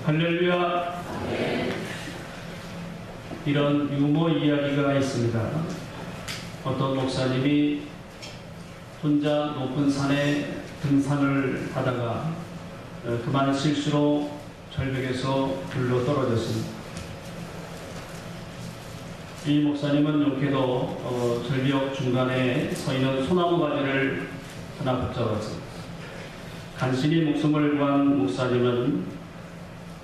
할렐루야. 이런 유머 이야기가 있습니다. 어떤 목사님이 혼자 높은 산에 등산을 하다가 그만 실수로 절벽에서 굴러 떨어졌습니다. 이 목사님은 용케도 절벽 중간에 서 있는 소나무 가지를 하나 붙잡았습니다. 간신히 목숨을 구한 목사님은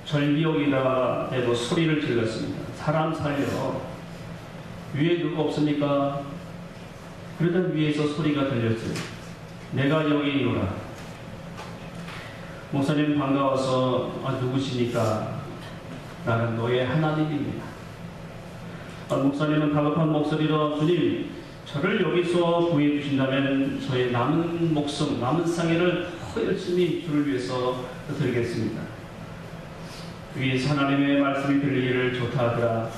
절벽이라 해도 소리를 질렀습니다. 사람 살려. 위에 누구 없습니까? 그러던 위에서 소리가 들렸어요. 내가 여기 있노라. 목사님 반가워서 누구십니까? 나는 너의 하나님입니다. 목사님은 다급한 목소리로 주님, 저를 여기서 구해 주신다면 저의 남은 목숨, 남은 생애를 더 열심히 주를 위해서 드리겠습니다. 위에서 하나님의 말씀이 들리기를 좋다 하더라.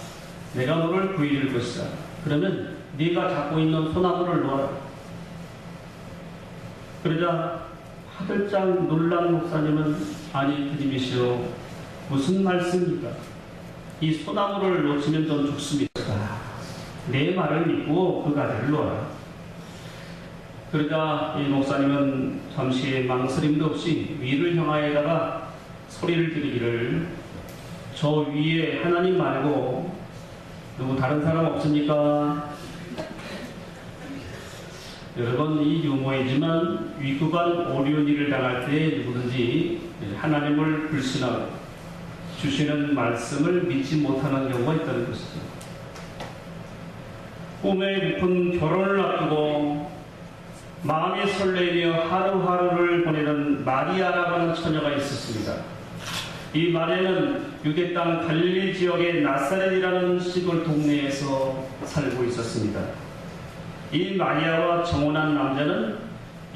내가 너를 구해 줄 것이다. 그러면 네가 잡고 있는 소나무를 놓아라. 그러자 화들짝 놀란 목사님은 아니 주님이시오, 무슨 말씀입니까? 이 소나무를 놓치면 전 죽습니다. 내 말을 믿고 그 가지를 놓아라. 그러자 이 목사님은 잠시 망설임도 없이 위를 향하여다가 소리를 지르기를 저 위에 하나님 말고 누구 다른 사람 없습니까? 여러분, 이 유머이지만 위급한 어려운 일을 당할 때 누구든지 하나님을 불신하고 주시는 말씀을 믿지 못하는 경우가 있다는 것이죠. 꿈에 깊은 결혼을 앞두고 마음이 설레며 하루하루를 보내는 마리아라고 하는 처녀가 있었습니다. 이 마리아는 유대 땅 갈릴리 지역의 나사렛이라는 시골 동네에서 살고 있었습니다. 이 마리아와 정혼한 남자는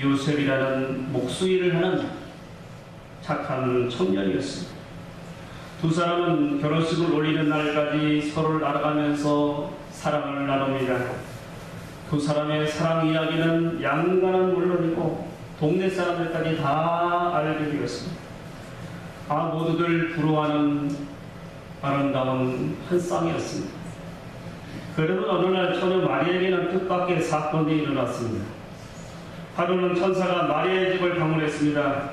요셉이라는 목수일을 하는 착한 청년이었습니다. 두 사람은 결혼식을 올리는 날까지 서로를 알아가면서 사랑을 나눕니다. 두 사람의 사랑 이야기는 양가는 물론이고 동네 사람들까지 다 알게 되었습니다. 모두들 부러워하는 아름다운 한 쌍이었습니다. 그러던 어느 날 처녀 마리아에게는 뜻밖의 사건이 일어났습니다. 하루는 천사가 마리아의 집을 방문했습니다.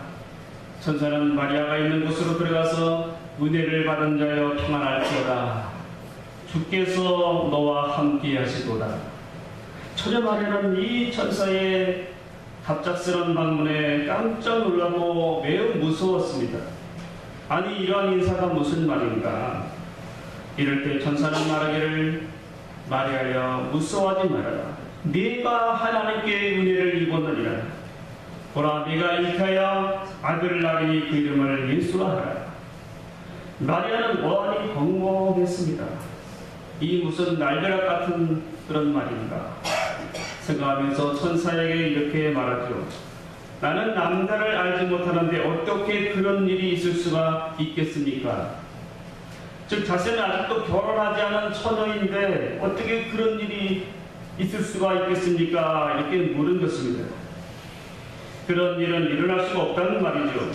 천사는 마리아가 있는 곳으로 들어가서 은혜를 받은 자여 평안할지어다. 주께서 너와 함께 하시도다. 처녀 마리아는 이 천사의 갑작스런 방문에 깜짝 놀라고 매우 무서웠습니다. 아니, 이러한 인사가 무슨 말인가? 이럴 때 천사는 말하기를 마리아여, 무서워하지 말아라. 네가 하나님께 은혜를 입었느니라. 보라, 네가 잉태하여 아들을 낳으니 그 이름을 예수라 하라. 마리아는 어안이 벙벙했습니다. 이 무슨 날벼락 같은 그런 말인가 생각하면서 천사에게 이렇게 말하죠. 나는 남자를 알지 못하는데 어떻게 그런 일이 있을 수가 있겠습니까? 즉 자신은 아직도 결혼하지 않은 처녀인데 어떻게 그런 일이 있을 수가 있겠습니까? 이렇게 물은 것입니다. 그런 일은 일어날 수가 없다는 말이죠.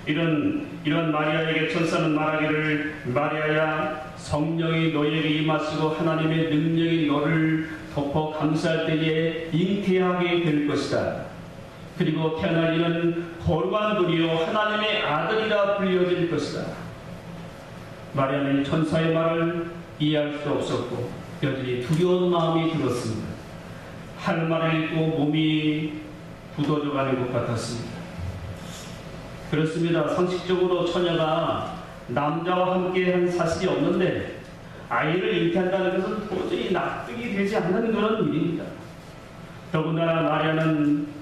이런 마리아에게 천사는 말하기를 마리아야, 성령이 너에게 임하시고 하나님의 능력이 너를 덮어 감싸할 때에 잉태하게 될 것이다. 그리고 태어날 이는 거룩한 분이요 하나님의 아들이라 불려질 것이다. 마리아는 천사의 말을 이해할 수 없었고 여전히 두려운 마음이 들었습니다. 할 말을 잊고 몸이 굳어져가는 것 같았습니다. 그렇습니다. 상식적으로 처녀가 남자와 함께한 사실이 없는데 아이를 잉태한다는 것은 도저히 납득이 되지 않는 그런 일입니다. 더군다나 마리아는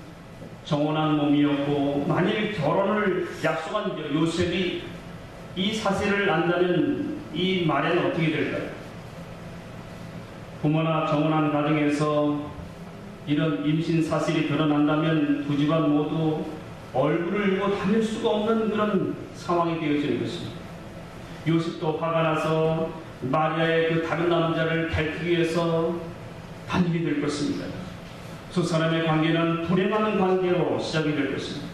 정혼한 몸이었고 만일 결혼을 약속한 요셉이 이 사실을 안다면 이 마리아는 어떻게 될까요? 부모나 정혼한 가정에서 이런 임신 사실이 드러난다면 두 집안 모두 얼굴을 잃고 다닐 수가 없는 그런 상황이 되어지는 것입니다. 요셉도 화가 나서 마리아의 그 다른 남자를 밝히기 위해서 반일이 될 것입니다. 두 사람의 관계는 불행한 관계로 시작이 될 것입니다.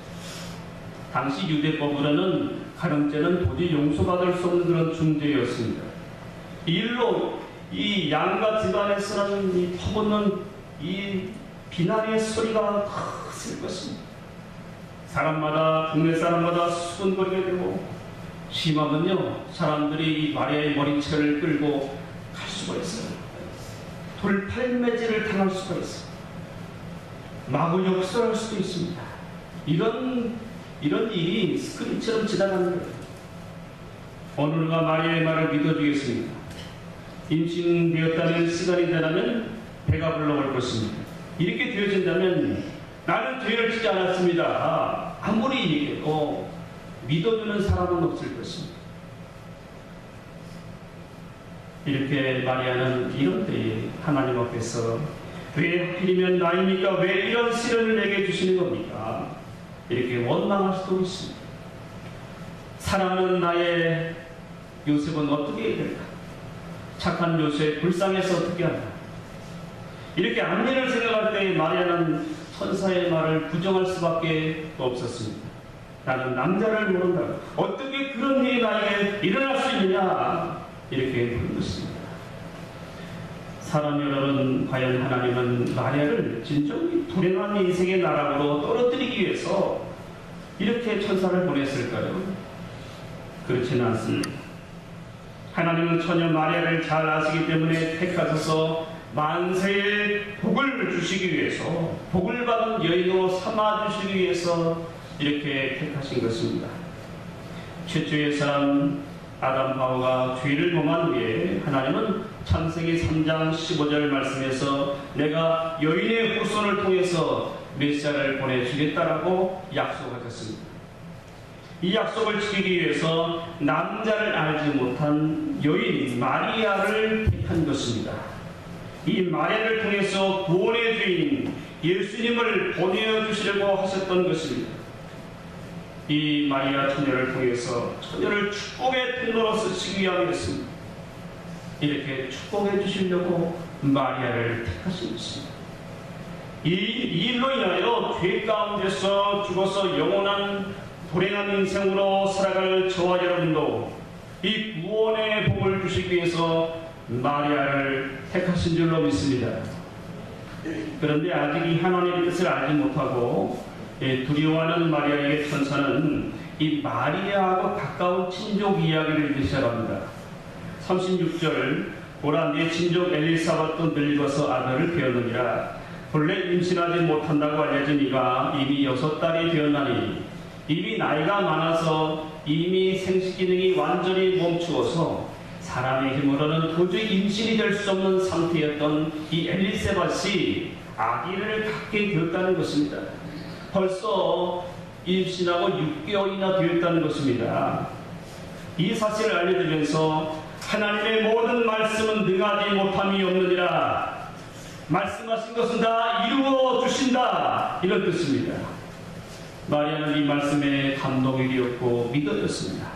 당시 유대법으로는 가늠죄는 도저히 용서받을 수 없는 그런 중죄였습니다. 이 일로 이 양가 집안에서는 이 터붓는 이 비난의 소리가 크실 것입니다. 사람마다, 동네 사람마다 수군거리게 되고, 심하면요 사람들이 이 마리아의 머리채를 끌고 갈 수가 있어요. 돌팔매질을 당할 수가 있어요. 마구 역설할 수도 있습니다. 이런 일이 스크린처럼 지나가는 거예요. 어느 누가 마리아의 말을 믿어주겠습니까? 임신되었다는 시간이 되라면 배가 불러올 것입니다. 이렇게 되어진다면 나는 죄를 짓지 않았습니다. 아무리 얘기해도 믿어주는 사람은 없을 것입니다. 이렇게 마리아는 이런 때에 하나님 앞에서 왜 하필이면 나입니까? 왜 이런 시련을 내게 주시는 겁니까? 이렇게 원망할 수도 있습니다. 사랑하는 나의 요셉은 어떻게 해야 될까? 착한 요셉 불쌍해서 어떻게 하나? 이렇게 안면을 생각할 때 마리아는 천사의 말을 부정할 수밖에 없었습니다. 나는 남자를 모른다. 어떻게 그런 일이 나에게 일어날 수 있느냐? 이렇게 묻는 것입니다. 사람 여러분, 과연 하나님은 마리아를 진정히 불행한 인생의 나락으로 떨어뜨리기 위해서 이렇게 천사를 보냈을까요? 그렇지는 않습니다. 하나님은 처녀 마리아를 잘 아시기 때문에 택하셔서 만세의 복을 주시기 위해서, 복을 받은 여인으로 삼아주시기 위해서 이렇게 택하신 것입니다. 최초의 사람 아담 하와가 죄를 범한 후에 하나님은 창세기 3장 15절 말씀에서 내가 여인의 후손을 통해서 메시아를 보내주겠다라고 약속하셨습니다. 이 약속을 지키기 위해서 남자를 알지 못한 여인 마리아를 택한 것입니다. 이 마리아를 통해서 구원의 주인 예수님을 보내주시려고 하셨던 것입니다. 이 마리아 처녀를 통해서 처녀를 축복의 통로로 쓰시기 위함이었습니다. 이렇게 축복해 주시려고 마리아를 택하신 것입니다. 이 일로 인하여 죄 가운데서 죽어서 영원한 불행한 인생으로 살아갈 저와 여러분도 이 구원의 복을 주시기 위해서 마리아를 택하신 줄로 믿습니다. 그런데 아직 이 하나님의 뜻을 알지 못하고 두려워하는 마리아에게 천사는 이 마리아하고 가까운 친족 이야기를 시작합니다. 36절 보라 네 친족 엘리사벳도 늙어서 아들을 배었느니라. 본래 임신하지 못한다고 알려진 이가 이미 6달이 되었나니 이미 나이가 많아서 이미 생식 기능이 완전히 멈추어서 사람의 힘으로는 도저히 임신이 될 수 없는 상태였던 이 엘리사벳이 아기를 갖게 되었다는 것입니다. 벌써 임신하고 6개월이나 되었다는 것입니다. 이 사실을 알려주면서 하나님의 모든 말씀은 능하지 못함이 없느니라. 말씀하신 것은 다 이루어 주신다. 이런 뜻입니다. 마리아는 이 말씀에 감동이 되었고 믿어졌습니다.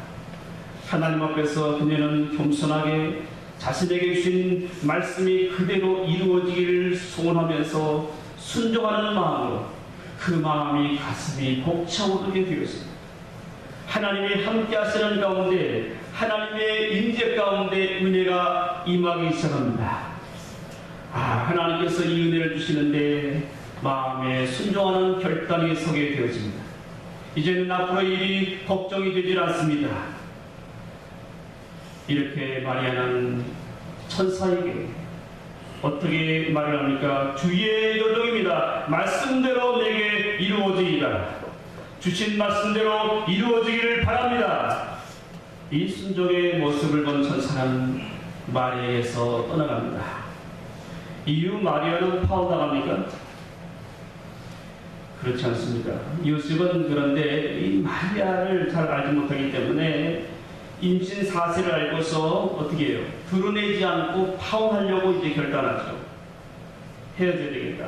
하나님 앞에서 그녀는 겸손하게 자신에게 주신 말씀이 그대로 이루어지기를 소원하면서 순종하는 마음으로 그 마음이 가슴이 벅차오르게 되었습니다. 하나님이 함께 하시는 가운데 하나님의 임재 가운데 은혜가 임하기 시작합니다. 하나님께서 이 은혜를 주시는데 마음에 순종하는 결단이 서게 되어집니다. 이제는 앞으로 일이 걱정이 되질 않습니다. 이렇게 마리아는 천사에게 어떻게 말을 합니까? 주의 여종입니다. 말씀대로 내게 이루어지리라. 주신 말씀대로 이루어지기를 바랍니다. 이 순종의 모습을 본 천사는 마리아에서 떠나갑니다. 이후 마리아는 파혼당합니까? 그렇지 않습니다. 요셉은 그런데 이 마리아를 잘 알지 못하기 때문에 임신 사실을 알고서 어떻게 해요? 드러내지 않고 파혼하려고 이제 결단하죠. 헤어져야 되겠다.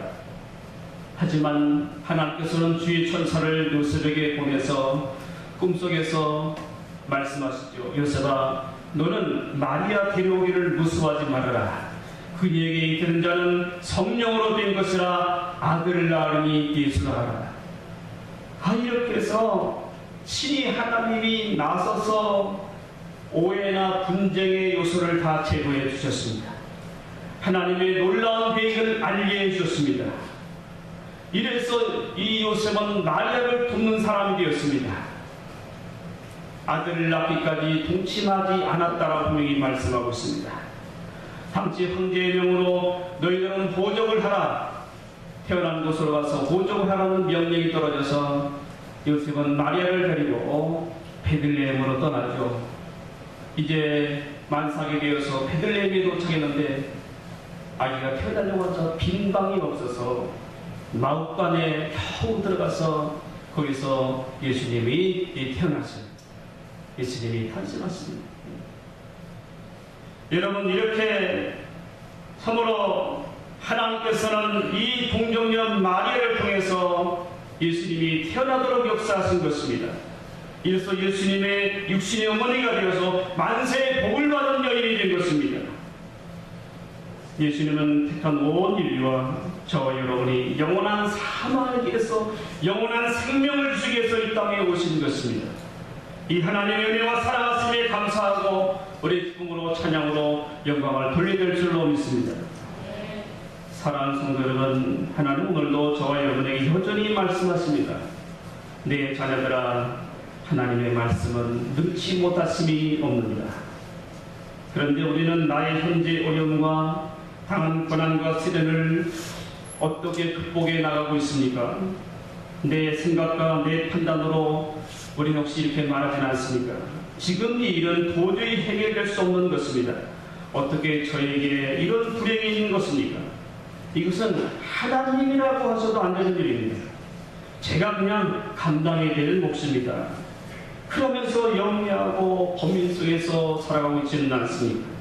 하지만 하나님께서는 주의 천사를 요셉에게 보내서 꿈속에서 말씀하시죠. 요셉아, 너는 마리아 데려오기를 무수하지 말아라. 그에게 들은 자는 성령으로 된 것이라 아들을 낳으니 예수라 하라. 이렇게 해서 친히 하나님이 나서서 오해나 분쟁의 요소를 다 제거해 주셨습니다. 하나님의 놀라운 계획을 알게 해주셨습니다. 이래서 이 요셉은 마리아를 돕는 사람이 되었습니다. 아들 낳기까지 동침하지 않았다라고 분명히 말씀하고 있습니다. 당시 황제의 명으로 너희들은 호적을 하라. 태어난 곳으로 가서 호적을 하라는 명령이 떨어져서 요셉은 마리아를 데리고 베들레헴으로 떠나죠. 이제 만삭이 되어서 베들레헴에 도착했는데 아기가 태어나자마자 빈 방이 없어서 마룻간에 겨우 들어가서 거기서 예수님이 태어났어요. 예수님이 탄생했습니다. 여러분, 이렇게 참으로 하나님께서는 이 동정녀 마리아를 통해서 예수님이 태어나도록 역사하신 것입니다. 이래서 예수님의 육신의 어머니가 되어서 만세의 복을 받은 여인이 된 것입니다. 예수님은 택한 온 인류와 저와 여러분이 영원한 사망을 위해서 영원한 생명을 주기 위해서 이 땅에 오신 것입니다. 이 하나님의 은혜와 사랑하심에 감사하고 우리 기쁨으로 찬양으로 영광을 돌려드릴 줄로 믿습니다. 사랑하는 성도 여러분, 하나님 오늘도 저와 여러분에게 여전히 말씀하십니다. 내 자녀들아, 하나님의 말씀은 능치 못하심이 없느니라. 그런데 우리는 나의 현재 어려움과 당한 고난과 시련을 어떻게 극복해 나가고 있습니까? 내 생각과 내 판단으로 우리는 혹시 이렇게 말하지는 않습니까? 지금 이 일은 도저히 해결될 수 없는 것입니다. 어떻게 저에게 이런 불행이 있는 것입니까? 이것은 하나님이라고 하셔도 안 되는 일입니다. 제가 그냥 감당해야 될 몫입니다. 그러면서 영리하고 범인 속에서 살아가고 있지는 않습니까?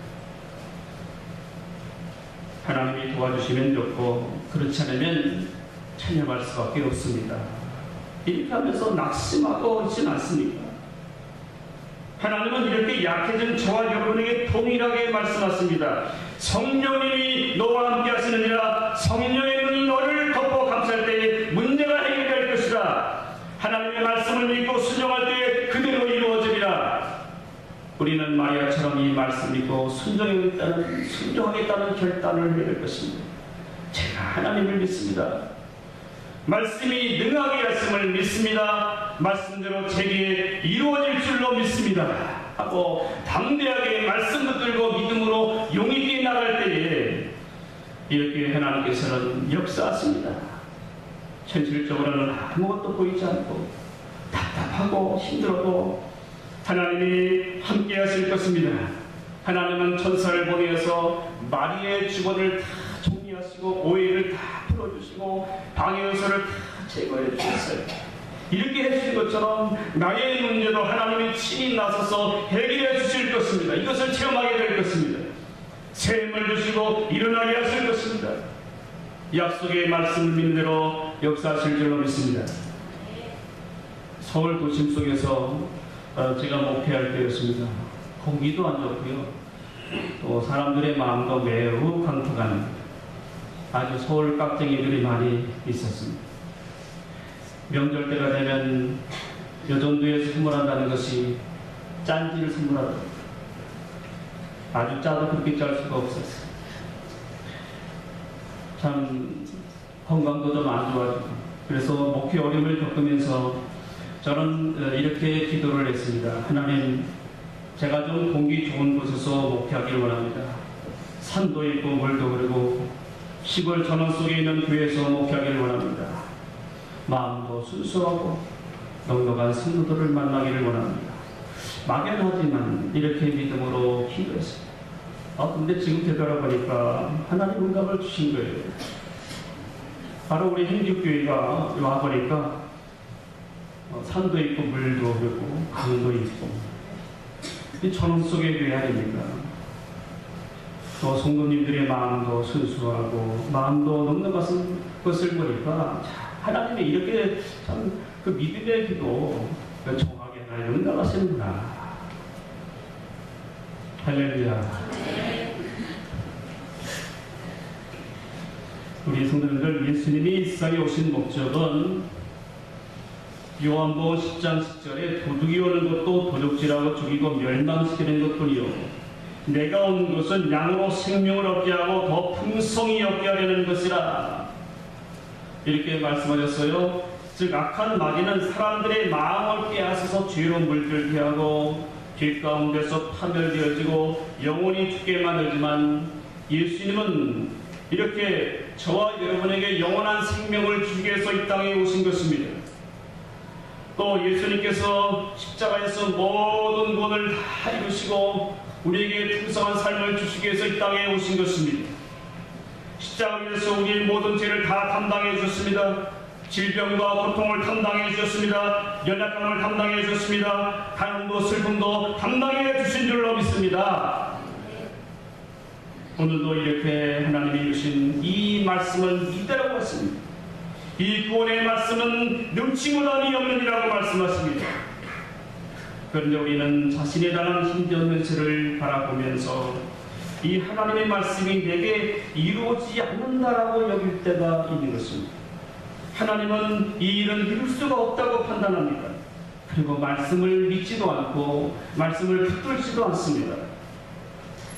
하나님이 도와주시면 좋고 그렇지 않으면 찬양할 수밖에 없습니다. 이렇게 하면서 낙심하고 있지는 않습니까? 하나님은 이렇게 약해진 저와 여러분에게 동일하게 말씀하십니다. 성령님이 너와 함께 하시느니라. 성령의 눈이 너를 덮어 감쌀 때에 문제가 해결될 것이다. 하나님의 말씀을 믿고 순종할 때에 그대로 이루어지리라. 우리는 마리아처럼 이 말씀을 믿고 순종하겠다는 결단을 해야 될 것입니다. 제가 하나님을 믿습니다. 말씀이 능하게 하심을 믿습니다. 말씀대로 제게 이루어질 줄로 믿습니다. 하고 담대하게 말씀 붙들고 믿음으로 용기 있게 나갈 때에 이렇게 하나님께서는 역사하십니다. 현실적으로는 아무것도 보이지 않고 답답하고 힘들어도 하나님이 함께 하실 것입니다. 하나님은 천사를 보내어서 마리아의 주권을 다 정리하시고 오해를 다 풀어주시고 방해 요소를 다 제거해 주셨어요. 이렇게 해주신 것처럼 나의 문제도 하나님이 친히 나서서 해결해 주실 것입니다. 이것을 체험하게 될 것입니다. 새 힘을 주시고 일어나게 하실 것입니다. 약속의 말씀을 믿는 대로 역사하실 줄로 믿습니다. 서울 도심 속에서 제가 목회할 때였습니다. 공기도 안 좋고요. 또 사람들의 마음도 매우 강팍한 아주 서울 깍쟁이들이 많이 있었습니다. 명절 때가 되면 여전도에 선물한다는 것이 짠지를 선물하다. 아주 짜도 그렇게 짤 수가 없었어요. 참 건강도 좀 안 좋아지고 그래서 목회 어려움을 겪으면서 저는 이렇게 기도를 했습니다. 하나님, 제가 좀 공기 좋은 곳에서 목회하길 원합니다. 산도 있고 물도 흐르고 시골 전원 속에 있는 교회에서 목회하길 원합니다. 마음도 순수하고 넉넉한 성도들을 만나기를 원합니다. 막연하지만 이렇게 믿음으로 기도했습니다. 근데 지금 되돌아보니까 하나님 응답을 주신 거예요. 바로 우리 행주교회가 와보니까 산도 있고 물도 흐르고 강도 있고 이 전원 속의 교회 아닙니까? 또 성도님들의 마음도 순수하고 마음도 넉넉한 것을 보니까 하나님이 이렇게 참 그 믿음의 기도 정확하게 날 응답하시는구나. 할렐루야. 우리 성도님들, 예수님이 이 세상에 오신 목적은 요한복음 10장 10절에 도둑이 오는 것도 도둑질하고 죽이고 멸망시키는 것뿐이요 내가 온 것은 양으로 생명을 얻게 하고 더 풍성히 얻게 하려는 것이라 이렇게 말씀하셨어요. 즉 악한 마귀는 사람들의 마음을 빼앗아서 죄로 물들게 하고 죄 가운데서 파멸되어지고 영원히 죽게 만들지만 예수님은 이렇게 저와 여러분에게 영원한 생명을 주기 위해서 이 땅에 오신 것입니다. 또 예수님께서 십자가에서 모든 구원을 다 이루시고 우리에게 풍성한 삶을 주시기 위해서 이 땅에 오신 것입니다. 십자가에서 우리의 모든 죄를 다 담당해 주셨습니다. 질병과 고통을 담당해 주셨습니다. 연약함을 담당해 주셨습니다. 가난도 슬픔도 담당해 주신 줄로 믿습니다. 오늘도 이렇게 하나님이 주신 이 말씀을 믿으라고 했습니다. 이 구원의 말씀은 능치무단이 없느니라고 말씀하십니다. 그런데 우리는 자신에 대한 힘든 현실을 바라보면서 이 하나님의 말씀이 내게 이루어지지 않는다라고 여길 때가 있는 것입니다. 하나님은 이 일은 이룰 수가 없다고 판단합니다. 그리고 말씀을 믿지도 않고 말씀을 붙들지도 않습니다.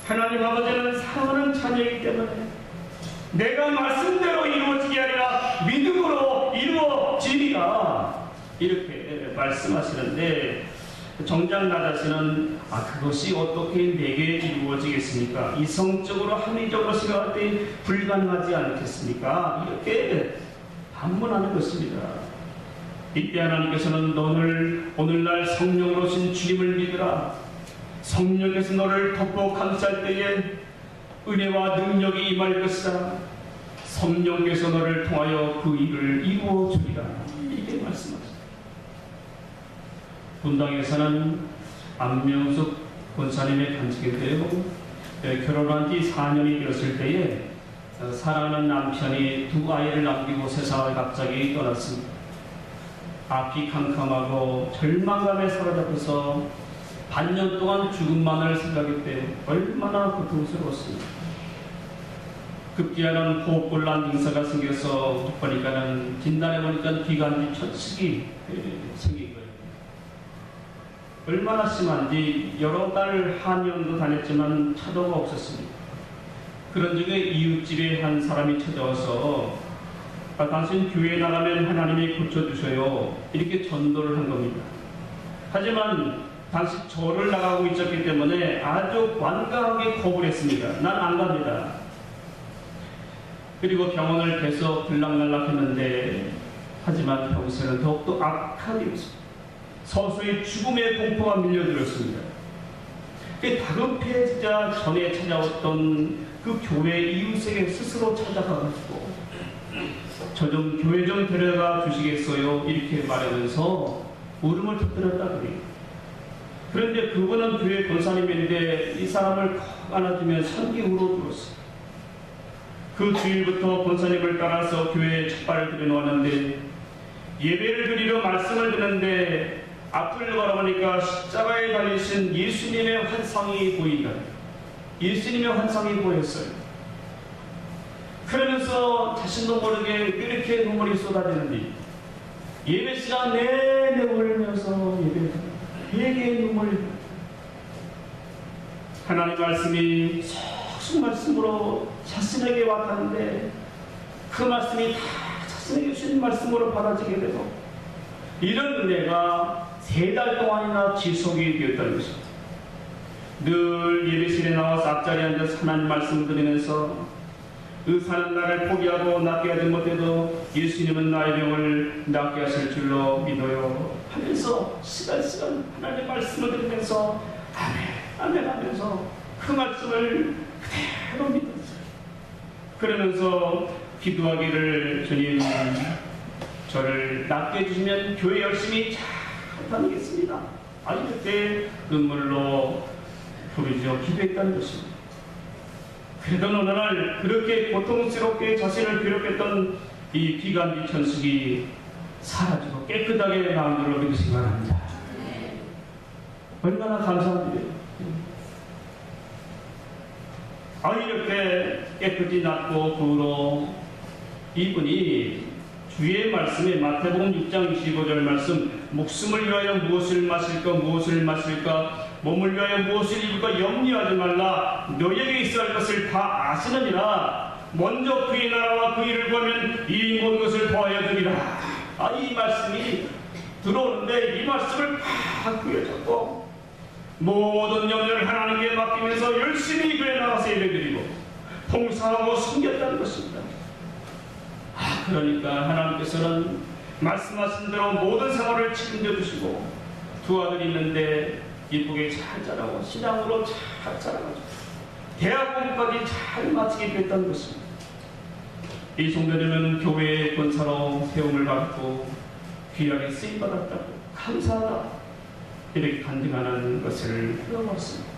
하나님 아버지는 사랑하는 자녀이기 때문에 내가 말씀대로 이루어지게 아니라 믿음으로 이루어지리라 이렇게 말씀하시는데 정작 나 자신은 그것이 어떻게 내게 이루어지겠습니까? 이성적으로 합리적으로 생각할 때 불가능하지 않겠습니까? 이렇게 반문하는 것입니다. 이때 하나님께서는 너를 오늘날 성령으로 오신 주님을 믿으라. 성령께서 너를 덮어 감쌀 때에 은혜와 능력이 임할 것이다. 성령께서 너를 통하여 그 일을 이루어 주리라. 이렇게 말씀하십니다. 분당에서는 안명숙 권사님의 간직인데요. 결혼한 지 4년이 되었을 때에 사랑하는 남편이 2 아이를 남기고 세상을 갑자기 떠났습니다. 앞이 캄캄하고 절망감에 사로잡혀서 반년 동안 죽음만을 생각할 때 얼마나 고통스러웠습니다. 급기야는 호흡곤란 증세가 생겨서 보니까는 진단해보니까 기관지 천식이 생긴 거예요. 얼마나 심한지 여러 달 한의원도 다녔지만 차도가 없었습니다. 그런 중에 이웃집에 한 사람이 찾아와서 당신 교회에 나가면 하나님이 고쳐주셔요. 이렇게 전도를 한 겁니다. 하지만 당시 절을 나가고 있었기 때문에 아주 완강하게 거부를 했습니다. 난 안 갑니다. 그리고 병원을 계속 들락날락 했는데 하지만 병세는 더욱더 악하게 됐습니다. 서서히 죽음의 공포가 밀려들었습니다. 다급해지자 전에 찾아왔던 그 교회 이웃에게 스스로 찾아가가지고 저 좀 교회 좀 데려가 주시겠어요? 이렇게 말하면서 울음을 터뜨렸다 그래요. 그런데 그분은 교회 권사님인데 이 사람을 콕 안아주면 산기 울어들었어요. 그 주일부터 권사님을 따라서 교회에 첫 발을 들여놓았는데 예배를 드리러 말씀을 듣는데 앞을 바라보니까 십자가에 달리신 예수님의 환상이 보인다. 예수님의 환상이 보였어요. 그러면서 자신도 모르게 이렇게 눈물이 쏟아지는데 예배 시간 내내 울면서 예배를 되게 눈물이 하나님 말씀이 속속 말씀으로 자신에게 와닿는데 그 말씀이 다 자신에게 주신 말씀으로 받아지게 되고 이런 은혜가 3달 동안이나 지속이 되었다는 것입니다. 늘 예배실에 나와서 앞자리에 앉아서 하나님 말씀을 드리면서 의사는 나를 포기하고 낫게 하지 못해도 예수님은 나의 병을 낫게 하실 줄로 믿어요 하면서 시간 하나님의 말씀을 들으면서 아멘 하면서 그 말씀을 그대로 믿었어요. 그러면서 기도하기를 주님 저를 낫게 해주시면 교회 열심히 잘 다니겠습니다. 이렇게 눈물로 부르짖어 기도했다는 것입니다. 그러던 어느 날 그렇게 고통스럽게 자신을 괴롭혔던 이 기관지 천식이 사라지고 깨끗하게 마음으로 믿으시기 바랍니다. 얼마나 감사합니다. 이렇게 깨끗이 낫고 그 후로 이분이 주의 말씀에 마태복음 6장 25절 말씀 목숨을 위하여 무엇을 마실까 몸을 위하여 무엇을 입을까 염려하지 말라. 너에게 있어야 할 것을 다 아시느니라. 먼저 그의 나라와 그 일을 구하면 이 모든 것을 더하여 주리라. 이 말씀이 들어오는데 이 말씀을 다 구해줬고 모든 염려를 하나님께 맡기면서 열심히 그에 나가서 예배드리고 봉사하고 섬겼다는 것입니다. 그러니까 하나님께서는 말씀하신 대로 모든 생활을 책임져 주시고 두 아들이 있는데 이쁘게 잘 자라고 신앙으로 잘 자라가지고 대학 공부까지 잘 마치게 됐다는 것입니다. 이 성도들은 교회의 권사로 세움을 받고 귀하게 쓰임받았다고 감사하다 이렇게 간증하는 것을 들어봤습니다.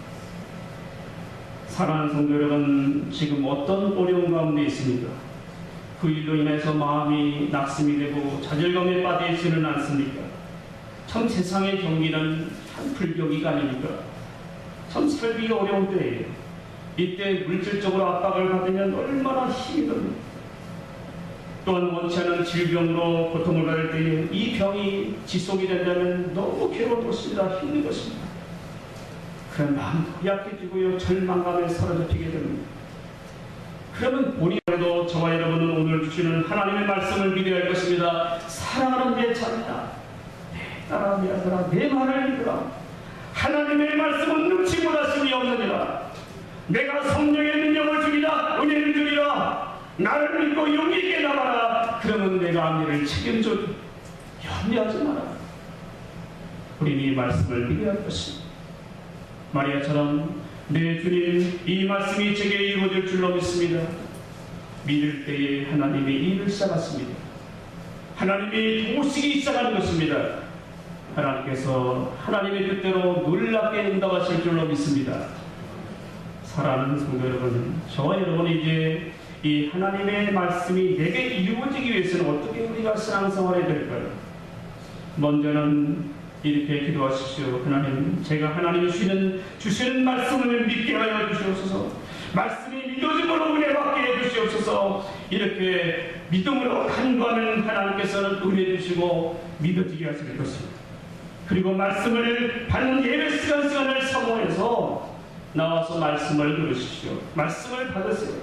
사랑하는 성도 여러분, 지금 어떤 어려운 가운데 있습니까? 그 일로 인해서 마음이 낙심이 되고 좌절감에 빠져 있지는 않습니까? 참 세상의 경기는 참 불경기가 아닙니까? 참 살기가 어려운 때예요. 이때 물질적으로 압박을 받으면 얼마나 힘이 듭니까? 또한 원치 않은 질병으로 고통을 받을 때에 이 병이 지속이 된다면 너무 괴로운 것입니다. 힘든 것입니다. 그런 마음도 약해지고요. 절망감에 사로잡히게 됩니다. 그러면 본인도 저와 여러분은 오늘 주시는 하나님의 말씀을 믿어야 할 것입니다. 사랑하는 내 자녀야, 내 딸아, 내 아들아, 내 말을 믿으라. 하나님의 말씀은 눈치 못하심이 없느니라. 내가 성령의 능력을 주리라, 은혜를 주리라. 나를 믿고 용기 있게 나가라. 그러면 내가 앞일을 책임져. 염려하지 마라. 우리는 이 말씀을 믿어야 할 것입니다. 마리아처럼 내 주님, 이 말씀이 제게 이루어질 줄로 믿습니다. 믿을 때에 하나님이 일을 시작하십니다. 하나님이 도우시기 시작하는 것입니다. 하나님께서 하나님의 뜻대로 놀랍게 응답하실 줄로 믿습니다. 사랑하는 성도 여러분, 저와 여러분이 이제 이 하나님의 말씀이 내게 이루어지기 위해서는 어떻게 우리가 신앙생활해야 될까요? 먼저는 이렇게 기도하십시오. 하나님, 제가 하나님이 주시는 말씀을 믿게 하여 주시옵소서. 말씀이 믿어짐으로 은혜 받게 해 주시옵소서. 이렇게 믿음으로 간구하면 하나님께서는 은혜 주시고 믿어지게 하실 것입니다. 그리고 말씀을 받는 예배 시간을 사모해서 나와서 말씀을 들으십시오. 말씀을 받으세요.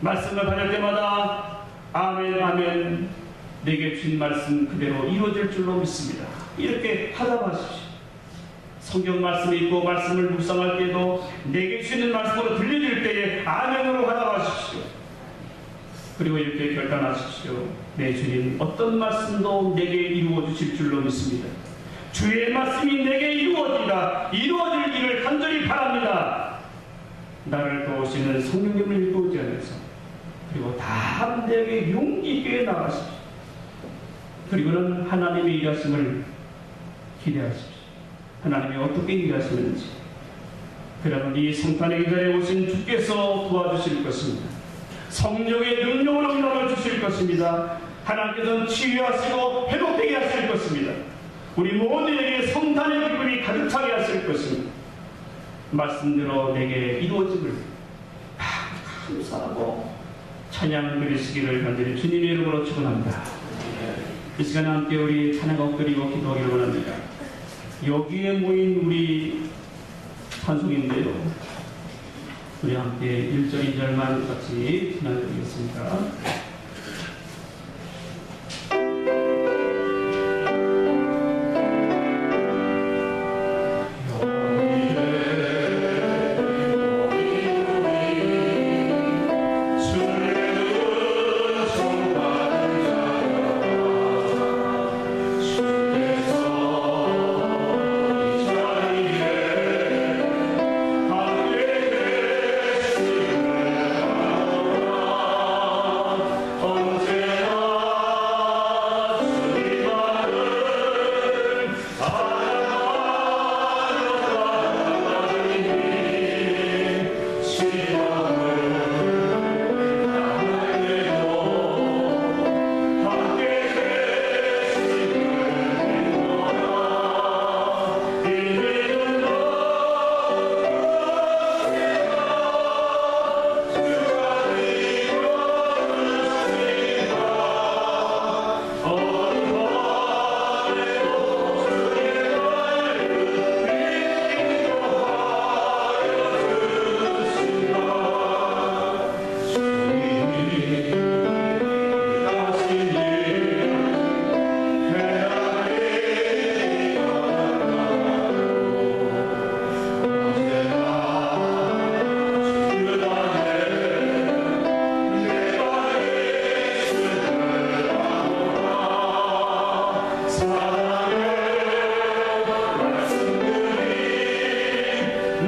말씀을 받을 때마다 아멘 아멘, 내게 주신 말씀 그대로 이루어질 줄로 믿습니다. 이렇게 하답하십시오. 성경 말씀이 있고 말씀을 묵상할 때도 내게 주시는 말씀으로 들려질 때에 아멘으로 하답하십시오. 그리고 이렇게 결단하십시오. 내 주님, 어떤 말씀도 내게 이루어 주실 줄로 믿습니다. 주의 말씀이 내게 이루어질 일을 간절히 바랍니다. 나를 도우시는 성령님을 일구지 않아서, 그리고 다 내게 용기 있게 나가십시오. 그리고는 하나님의 일하심을 기대하십시오. 하나님이 어떻게 일하시는지. 그러면 이 성탄의 기절에 오신 주께서 도와주실 것입니다. 성령의 능력으로 응답을 주실 것입니다. 하나님께서는 치유하시고 회복되게 하실 것입니다. 우리 모두에게 성탄의 기쁨이 가득 차게 하실 것입니다. 말씀대로 내게 이루어짐을 감사하고 찬양 드리시기를 간절히 주님의 이름으로 축원합니다. 이 시간에 함께 우리 찬양 엎드리고 기도하기를 원합니다. 여기에 모인 우리 찬송인데요, 우리 함께 1절 2절만 같이 찬양드리겠습니다.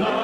나